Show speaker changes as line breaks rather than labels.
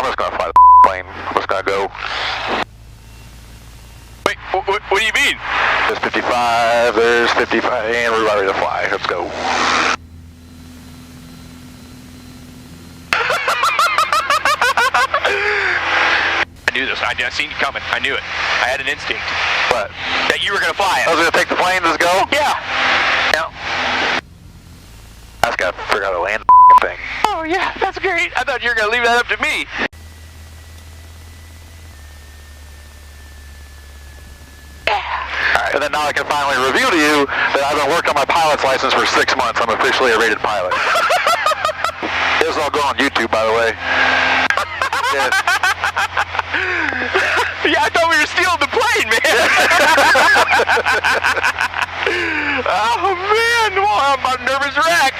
just gonna fly the plane. I'm just gonna go.
Wait, what do you mean?
There's 55, there's 55, and we're ready to fly. Let's go.
I knew this. I seen it coming. I knew it. I had an instinct.
What?
That you were gonna fly it.
I was gonna take the plane. Let's go.
Yeah.
Yeah. I just gotta figure out how to land the thing.
Oh yeah, that's great. I thought you were gonna leave that up to me.
Alright, and then now I can finally reveal to you that I've been working on my pilot's license for 6 months. I'm officially a rated pilot. This will all go on YouTube, by the way. Yeah.
Yeah, I thought we were stealing the plane, man. Oh man, well, I'm a nervous wreck.